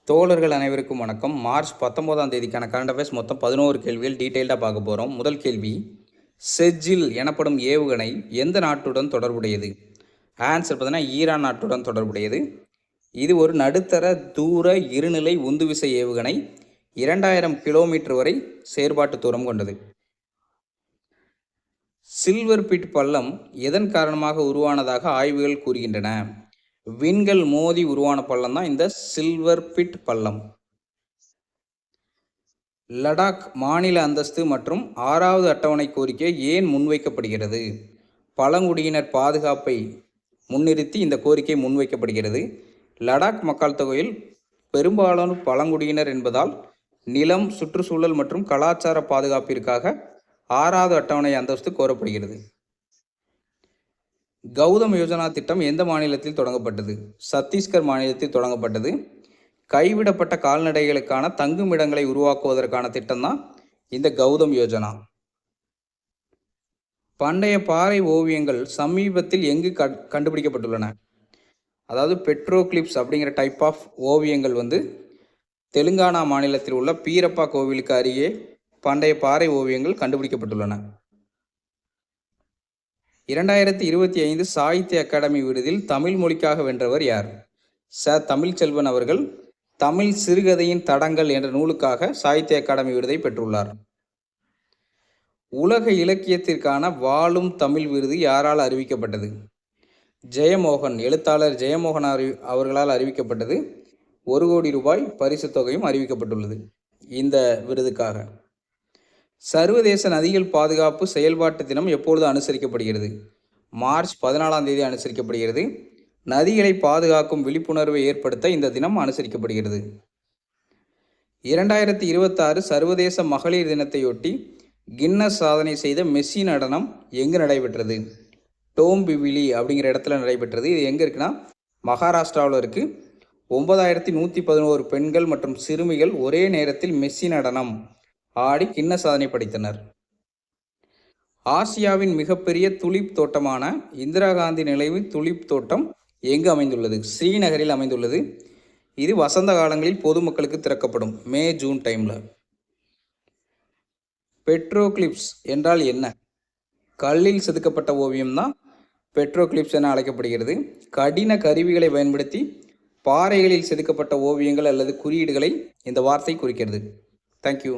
தோழர்கள் அனைவருக்கும் வணக்கம். மார்ச் 19ஆம் தேதிக்கான கரண்ட் அஃபேர்ஸ் மொத்தம் 11 கேள்விகள் டீட்டெயில்டாக பார்க்க போகிறோம். முதல் கேள்வி, செஜ்ஜில் எனப்படும் ஏவுகணை எந்த நாட்டுடன் தொடர்புடையது? ஆன்சர் பார்த்தீங்கன்னா ஈரான் நாட்டுடன் தொடர்புடையது. இது ஒரு நடுத்தர தூர இருநிலை உந்துவிசை ஏவுகணை, 2000 கிலோமீட்டர் வரை செயற்பாட்டு தூரம் கொண்டது. சில்வர் பிட் பள்ளம் எதன் காரணமாக உருவானதாக ஆய்வுகள் கூறுகின்றன? விண்கள் மோதி உருவான பள்ளம் தான் இந்த சில்வர் பிட் பள்ளம். லடாக் மாநில அந்தஸ்து மற்றும் 6வது அட்டவணை கோரிக்கை ஏன் முன்வைக்கப்படுகிறது? பழங்குடியினர் பாதுகாப்பை முன்னிறுத்தி இந்த கோரிக்கை முன்வைக்கப்படுகிறது. லடாக் மக்கள் தொகையில் பெரும்பாலான பழங்குடியினர் என்பதால் நிலம், சுற்றுச்சூழல் மற்றும் கலாச்சார பாதுகாப்பிற்காக 6வது அட்டவணை அந்தஸ்து கோரப்படுகிறது. கௌதம் யோஜனா திட்டம் எந்த மாநிலத்தில் தொடங்கப்பட்டது? சத்தீஸ்கர் மாநிலத்தில் தொடங்கப்பட்டது. கைவிடப்பட்ட கால்நடைகளுக்கான தங்குமிடங்களை உருவாக்குவதற்கான திட்டம் தான் இந்த கௌதம் யோஜனா. பண்டைய பாறை ஓவியங்கள் சமீபத்தில் எங்கு கண்டுபிடிக்கப்பட்டுள்ளன? அதாவது பெட்ரோக்ளிப்ஸ் அப்படிங்கிற டைப் ஆஃப் ஓவியங்கள் தெலுங்கானா மாநிலத்தில் உள்ள பீரப்பா கோவிலுக்கு அருகே பண்டைய பாறை ஓவியங்கள் கண்டுபிடிக்கப்பட்டுள்ளன. 2025 சாகித்ய அகாடமி விருதில் தமிழ் மொழிக்காக வென்றவர் யார்? தமிழ்ச்செல்வன் அவர்கள் தமிழ் சிறுகதையின் தடங்கள் என்ற நூலுக்காக சாகித்ய அகாடமி விருதை பெற்றுள்ளார். உலக இலக்கியத்திற்கான வாழும் தமிழ் விருது யாரால் அறிவிக்கப்பட்டது? ஜெயமோகன், எழுத்தாளர் ஜெயமோகன் அவர்களால் அறிவிக்கப்பட்டது. 1 கோடி ரூபாய் பரிசு தொகையும் அறிவிக்கப்பட்டுள்ளது இந்த விருதுக்காக. சர்வதேச நதிகள் பாதுகாப்பு செயல்பாட்டு தினம் எப்பொழுது அனுசரிக்கப்படுகிறது? மார்ச் 14ஆம் தேதி அனுசரிக்கப்படுகிறது. நதிகளை பாதுகாக்கும் விழிப்புணர்வை ஏற்படுத்த இந்த தினம் அனுசரிக்கப்படுகிறது. 2026 சர்வதேச மகளிர் தினத்தையொட்டி கின்னஸ் சாதனை செய்த மெஸ்ஸி நடனம் எங்கு நடைபெற்றது? டோம்பிவிலி அப்படிங்கிற இடத்துல நடைபெற்றது. இது எங்கே இருக்குன்னா மகாராஷ்டிராவில் இருக்குது. 9111 பெண்கள் மற்றும் சிறுமிகள் ஒரே நேரத்தில் மெஸ்ஸி நடனம் ஆடி கின்ன சாதனை படைத்தனர். ஆசியாவின் மிகப்பெரிய துலிப் தோட்டமான இந்திரா காந்தி நினைவு துலிப் தோட்டம் எங்கு அமைந்துள்ளது? ஸ்ரீநகரில் அமைந்துள்ளது. இது வசந்த காலங்களில் பொதுமக்களுக்கு திறக்கப்படும், மே ஜூன் டைமில். பெட்ரோக்ளிப்ஸ் என்றால் என்ன? கல்லில் செதுக்கப்பட்ட ஓவியம் தான் பெட்ரோக்ளிப்ஸ் என அழைக்கப்படுகிறது. கடின கருவிகளை பயன்படுத்தி பாறைகளில் செதுக்கப்பட்ட ஓவியங்கள் அல்லது குறியீடுகளை இந்த வார்த்தை குறிக்கிறது. தேங்க்யூ.